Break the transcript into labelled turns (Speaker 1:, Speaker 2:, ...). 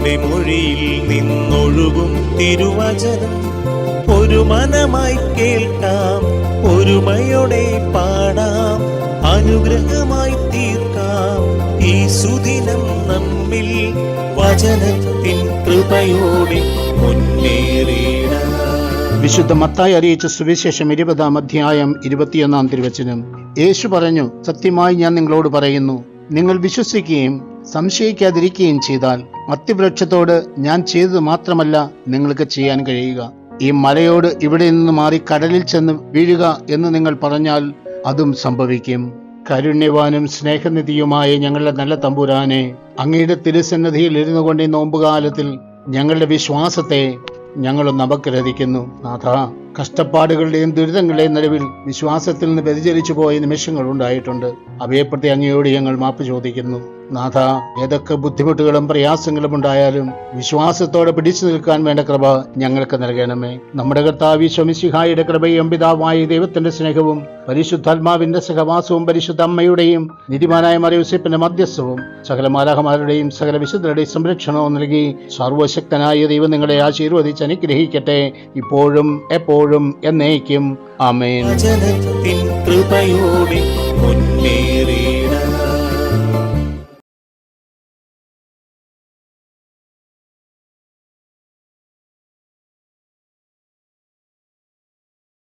Speaker 1: നിന്റെ മൊഴിയിൽ നിന്നൊഴുകും തിരുവചനം ഒരു മനമായി കേൾക്കാം, ഒരുമയോടെ പാടാം, അനുഗ്രഹമായി തീർക്കാം ഈ സുദിനം നമ്മിൽ വചനത്തിൻ കൃപയോടെ മുന്നേറിയിടാം.
Speaker 2: വിശുദ്ധ മത്തായി അറിയിച്ച സുവിശേഷം 20-ാം അധ്യായം 21-ാം തിരുവചനം. യേശു പറഞ്ഞു, സത്യമായി ഞാൻ നിങ്ങളോട് പറയുന്നു, നിങ്ങൾ വിശ്വസിക്കുകയും സംശയിക്കാതിരിക്കുകയും ചെയ്താൽ അത്തിവൃക്ഷത്തോട് ഞാൻ ചെയ്തത് മാത്രമല്ല നിങ്ങൾക്ക് ചെയ്യാൻ കഴിയുക. ഈ മലയോട് ഇവിടെ നിന്ന് മാറി കടലിൽ ചെന്ന് വീഴുക എന്ന് നിങ്ങൾ പറഞ്ഞാൽ അതും സംഭവിക്കും. കാരുണ്യവാനും സ്നേഹനിധിയുമായ ഞങ്ങളുടെ നല്ല തമ്പുരാനെ, അങ്ങയുടെ തിരുസന്നിധിയിൽ ഇരുന്നു കൊണ്ട് ഈ നോമ്പുകാലത്തിൽ ഞങ്ങളുടെ വിശ്വാസത്തെ ഞങ്ങളൊന്ന് അപഗ്രഥിക്കുന്നു. നാഥ, കഷ്ടപ്പാടുകളുടെയും ദുരിതങ്ങളുടെയും നടുവിൽ വിശ്വാസത്തിൽ നിന്ന് വ്യതിചലിച്ചു പോയ നിമിഷങ്ങൾ ഉണ്ടായിട്ടുണ്ട്. അവയെപ്പറ്റി അങ്ങയോട് ഞങ്ങൾ മാപ്പ് ചോദിക്കുന്നു. നാഥ, ഏതൊക്കെ ബുദ്ധിമുട്ടുകളും പ്രയാസങ്ങളും ഉണ്ടായാലും വിശ്വാസത്തോടെ പിടിച്ചു നിൽക്കാൻ വേണ്ട കൃപ ഞങ്ങൾക്ക് നൽകണമേ. നമ്മുടെ കർത്താവ് ഈശോ മിശിഹായുടെ കൃപയും പിതാവായ ദൈവത്തിന്റെ സ്നേഹവും പരിശുദ്ധാത്മാവിന്റെ സഹവാസവും പരിശുദ്ധ അമ്മയുടെയും നീതിമാനായ മറിയൂസേപ്പിന്റെ മധ്യസ്ഥവും സകല മാലാഖമാരുടെയും സകല വിശുദ്ധരുടെയും സംരക്ഷണവും നൽകി സർവശക്തനായ ദൈവം നിങ്ങളെ ആശീർവദിച്ച് അനുഗ്രഹിക്കട്ടെ, ഇപ്പോഴും എപ്പോഴും എന്നേക്കും. ആമേൻ.
Speaker 1: കൃപയോടെ മുന്നേ